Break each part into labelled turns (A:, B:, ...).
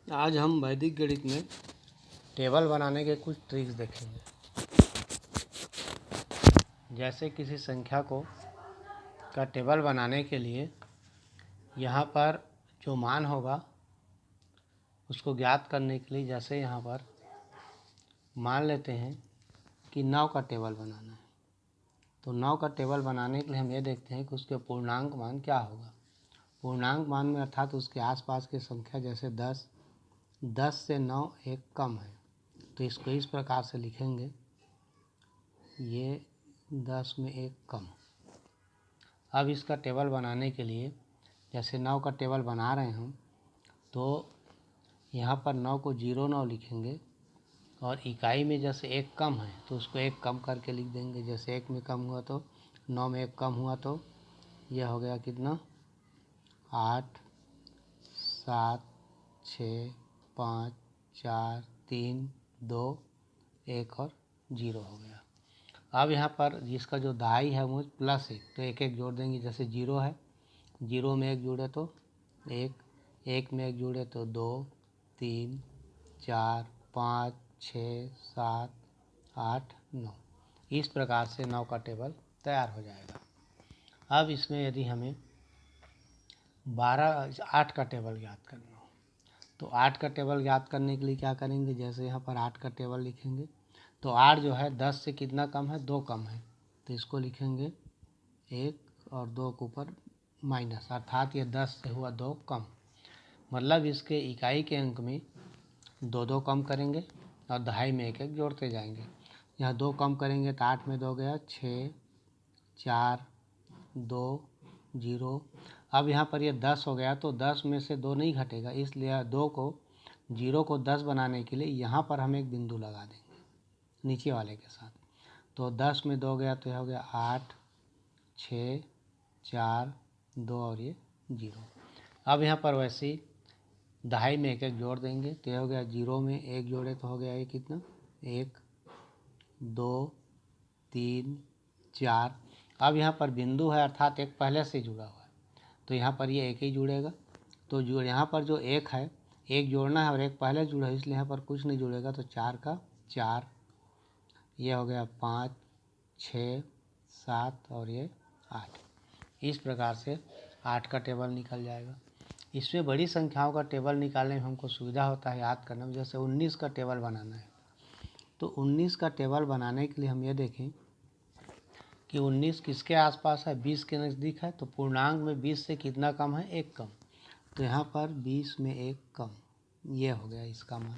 A: आज हम वैदिक गणित में टेबल बनाने के कुछ ट्रिक्स देखेंगे। जैसे किसी संख्या का टेबल बनाने के लिए यहाँ पर जो मान होगा उसको ज्ञात करने के लिए, जैसे यहाँ पर मान लेते हैं कि 9 का टेबल बनाना है, तो 9 का टेबल बनाने के लिए हम ये देखते हैं कि उसके पूर्णांक मान क्या होगा। पूर्णांक मान में अर्थात उसके आसपास की संख्या, जैसे 10 से 9 एक कम है, तो इसको इस प्रकार से लिखेंगे, ये 10 में एक कम। अब इसका टेबल बनाने के लिए जैसे 9 का टेबल बना रहे हैं हम, तो यहाँ पर 9 को 09 लिखेंगे और इकाई में जैसे एक कम है तो उसको एक कम करके लिख देंगे। जैसे एक में कम हुआ तो 9 में एक कम हुआ तो यह हो गया कितना, 8 7 6 5 4 3 2 1 और 0 हो गया। अब यहाँ पर जिसका जो दहाई है वो प्लस 1, तो एक एक जोड़ देंगे। जैसे 0 है, 0 में एक जुड़े तो 1, 1 में एक जुड़े तो 2 3 4 5 6 7 8 9। इस प्रकार से 9 का टेबल तैयार हो जाएगा। अब इसमें यदि हमें 8 का टेबल ज्ञात करना हो, तो 8 का टेबल ज्ञात करने के लिए क्या करेंगे, जैसे यहाँ पर 8 का टेबल लिखेंगे तो 8 जो है 10 से कितना कम है, 2 कम है, तो इसको लिखेंगे 1 और 2 के ऊपर माइनस, अर्थात ये 10 से हुआ 2 कम। मतलब इसके इकाई के अंक में 2 2 कम करेंगे और दहाई में एक एक जोड़ते जाएंगे। यहाँ 2 कम करेंगे तो 8 में 2 गया 6 4 2 0। अब यहाँ पर ये 10 हो गया तो 10 में से 2 नहीं घटेगा, इसलिए 0 को 10 बनाने के लिए यहाँ पर हम एक बिंदु लगा देंगे नीचे वाले के साथ। तो 10 में 2 गया तो यह हो गया 8 6 4 2 और ये 0। अब यहाँ पर वैसे ही दहाई में एक एक जोड़ देंगे तो यह हो गया 0 में एक जोड़े तो हो गया ये कितना, 1 2 3 4। अब यहाँ पर बिंदु है अर्थात एक पहले से जुड़ा हुआ है, तो यहाँ पर ये एक ही जुड़ेगा। तो जो यहाँ पर जो एक है, एक जोड़ना है और एक पहले जुड़ा है, इसलिए यहाँ पर कुछ नहीं जुड़ेगा, तो 4 का 4, ये हो गया 5 6 7 और ये 8। इस प्रकार से 8 का टेबल निकल जाएगा। इसमें बड़ी संख्याओं का टेबल निकालने में हमको सुविधा होता है याद करने में। जैसे 19 का टेबल बनाना है, तो 19 का टेबल बनाने के लिए हम ये देखें कि 19 किसके आसपास है, 20 के नज़दीक है, तो पूर्णांक में 20 से कितना कम है, एक कम, तो यहाँ पर 20 में एक कम, ये हो गया इसका मान।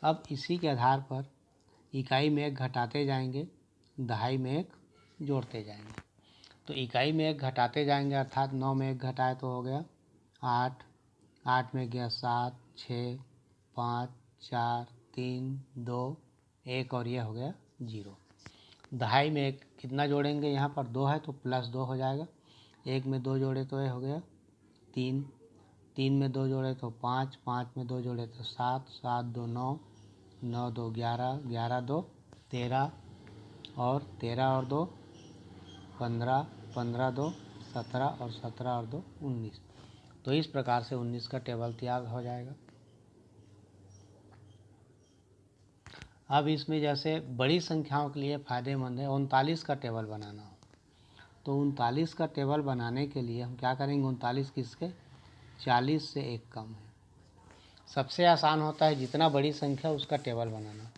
A: अब इसी के आधार पर इकाई में एक घटाते जाएंगे, दहाई में एक जोड़ते जाएंगे। तो इकाई में एक घटाते जाएंगे अर्थात 9 में एक घटाए तो हो गया 8, 8 में गया 7 6 5 4 3 2 1 और ये हो गया 0। दहाई में एक कितना जोड़ेंगे, यहाँ पर 2 है तो प्लस 2 हो जाएगा। 1 में 2 जोड़े तो ये हो गया 3, 3 में 2 जोड़े तो 5, 5 में 2 जोड़े तो 7, 7 2 9, 9 2 11, 11 2 13 और 13 और 2 15, 15 2 17 और 17 और 2 19। तो इस प्रकार से 19 का टेबल तैयार हो जाएगा। अब इसमें जैसे बड़ी संख्याओं के लिए फ़ायदेमंद है 39 का टेबल बनाना हो, तो 39 का टेबल बनाने के लिए हम क्या करेंगे, 39 किसके, 40 से एक कम है। सबसे आसान होता है जितना बड़ी संख्या उसका टेबल बनाना।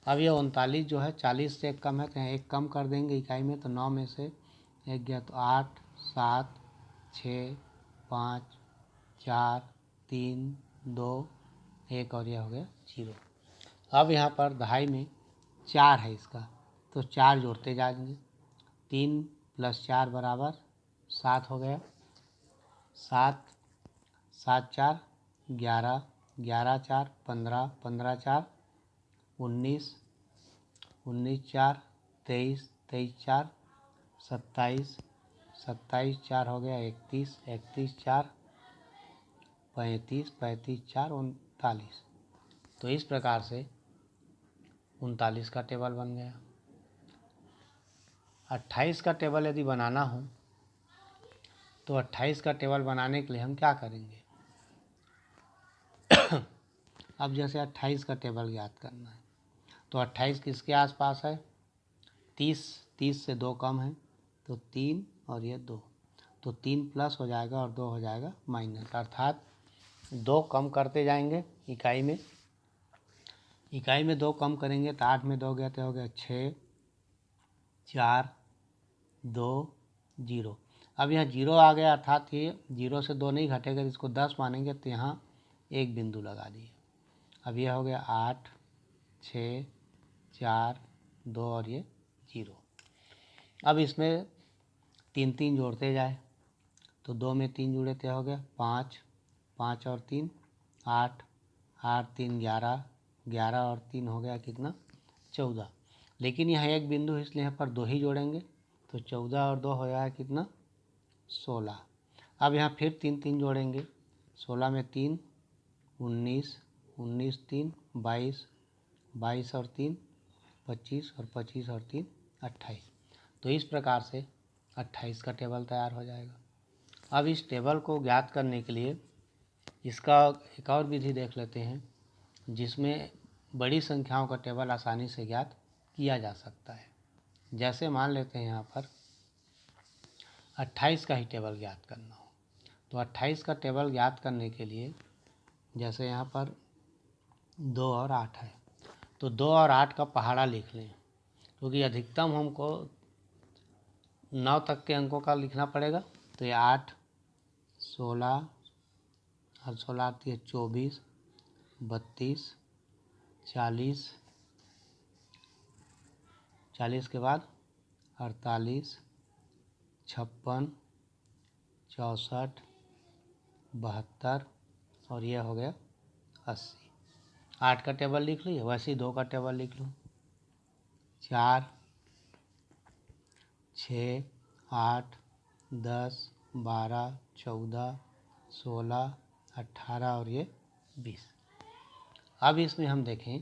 A: अब ये 39 जो है 40 से एक कम है, तो यहाँ एक कम कर देंगे इकाई में, तो 9 में से एक गया तो 8 7 6 5 4 3 2 1 और यह हो गया 0। अब यहाँ पर दहाई में 4 है इसका, तो 4 जोड़ते जाएंगे, 3 + 4 बराबर 7 हो गया, 7 7 4 11, 11 4 15, 15 4 19, 19 4 23, 23 4 27, 27 4 हो गया 31, 31 4 35, 35 4 39। तो इस प्रकार से 39 का टेबल बन गया। 28 का टेबल यदि बनाना हो, तो 28 का टेबल बनाने के लिए हम क्या करेंगे, अब जैसे 28 का टेबल ज्ञात करना है, तो 28 किसके आसपास है? 30 से 2 कम है, तो 3 और ये 2, तो 3 प्लस हो जाएगा और 2 हो जाएगा माइनस, अर्थात 2 कम करते जाएंगे इकाई में 2 कम करेंगे तो 8 में 2 गया तो हो गया 6, 4, 2, 0। अब यहाँ 0 आ गया, अर्थात ये 0 से 2 नहीं घटेगा, इसको 10 मानेंगे तो यहाँ एक बिंदु लगा दिए। अब ये हो गया 8, 6, 4, 2 और ये 0। अब इसमें 3 3 जोड़ते जाए, तो 2 में 3 जुड़े तो हो गया 5, 5 और 3 8, 8 3 11, 11 और 3 हो गया कितना? 14। लेकिन यहाँ एक बिंदु है इसलिए यहाँ पर 2 ही जोड़ेंगे, तो 14 और 2 हो जाएगा कितना? 16। अब यहाँ फिर 3 3 जोड़ेंगे, 16 में 3 19, 19 3 22, 22 और 3 25 और 25 और 3 28। तो इस प्रकार से 28 का टेबल तैयार हो जाएगा। अब इस टेबल को ज्ञात करने के लिए इसका एक और विधि देख लेते हैं, जिसमें बड़ी संख्याओं का टेबल आसानी से ज्ञात किया जा सकता है। जैसे मान लेते हैं यहाँ पर 28 का ही टेबल ज्ञात करना हो, तो 28 का टेबल ज्ञात करने के लिए जैसे यहाँ पर 2 और 8 है, तो 2 और 8 का पहाड़ा लिख लें, क्योंकि अधिकतम हमको 9 तक के अंकों का लिखना पड़ेगा। तो ये 8, 16 और 16 आती है 24, 32, 40, 40 के बाद 48, 56, 64, 72 और यह हो गया 80। 8 का टेबल लिख ली, वैसे ही 2 का टेबल लिख लो। 4, 6, 8, 10, 12, 14, 16, 18 और ये 20। अब इसमें हम देखें,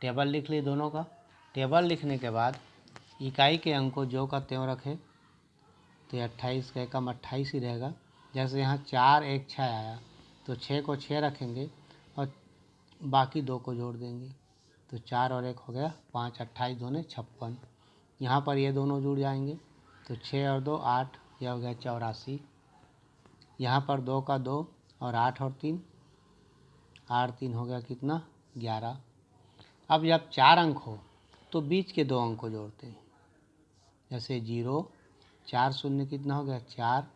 A: टेबल लिख ली दोनों का। टेबल लिखने के बाद इकाई के अंक को जो का त्यों रखें, तो 28 का एकम 28 ही रहेगा। जैसे यहाँ 4 1 6 आया, तो 6 को 6 रखेंगे और बाकी 2 को जोड़ देंगे, तो 4 और 1 हो गया 5, 28 दूने 56। यहाँ पर ये दोनों जुड़ जाएंगे, तो 6 और 2 8, यह हो गया 84। यहाँ पर 2 का 2 और 8 और 3, 8 3 हो गया कितना? 11। अब जब 4 अंक हो तो बीच के 2 अंक को जोड़ते हैं, जैसे 0, 4 शून्य कितना हो गया? 4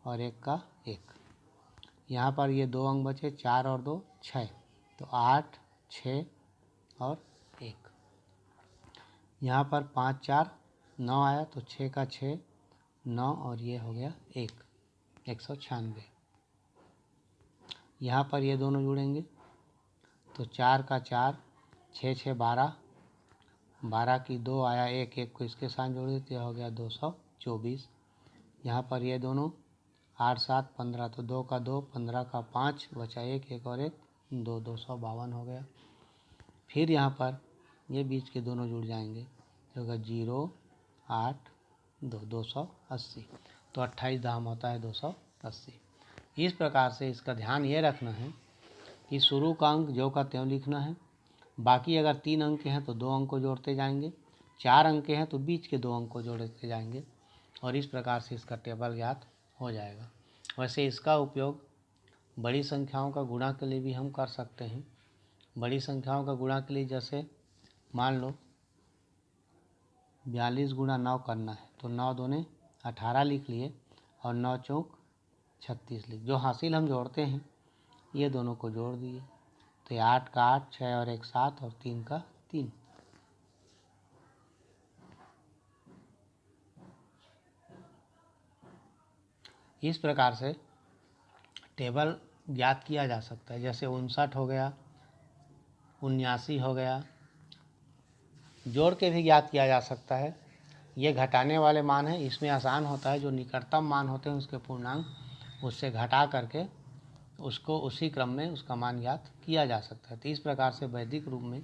A: और 1 का 1। यहाँ पर ये 2 अंक बचे, 4 और 2 6, तो 8, 6 और 1। यहाँ पर 5 4 9 आया, तो 6 का 6 9 और ये हो गया 1, 196। यहाँ पर ये दोनों जुड़ेंगे, तो 4 का 4, 6 6 12, 12 की 2 आया 1, 1 को इसके साथ जोड़ देते हो गया 224। यहाँ पर ये दोनों 8 7 15, तो 2 का 2, 15 का 5 बचा 1, 1 और 1 2, 252 हो गया। फिर यहाँ पर ये बीच के दोनों जुड़ जाएंगे, तो होगा 0 8 2, 280। तो 28 दाम होता है 280। इस प्रकार से इसका ध्यान ये रखना है कि शुरू का अंक जो का त्यों लिखना है, बाकी अगर 3 अंक के हैं तो 2 अंक को जोड़ते जाएंगे, 4 अंक के हैं तो बीच के 2 अंक को जोड़ते जाएंगे, और इस प्रकार से इसका टेबल ज्ञात हो जाएगा। वैसे इसका उपयोग बड़ी संख्याओं का गुणा के लिए भी हम कर सकते हैं। बड़ी संख्याओं का गुणा के लिए जैसे मान लो 42 गुणा 9 करना है, तो 9 दूने 18 लिख लिए और 9 चौक 36 लिख, जो हासिल हम जोड़ते हैं ये दोनों को जोड़ दिए, तो 8 का 8, 6 और 1 7 और 3 का 3। इस प्रकार से टेबल ज्ञात किया जा सकता है। जैसे 59 हो गया, 79 हो गया, जोड़ के भी ज्ञात किया जा सकता है। ये घटाने वाले मान हैं, इसमें आसान होता है, जो निकटतम मान होते हैं उसके पूर्णांक उससे घटा करके उसको उसी क्रम में उसका मान ज्ञात किया जा सकता है। तो इस प्रकार से वैदिक रूप में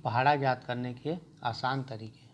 A: पहाड़ा ज्ञात करने के आसान तरीके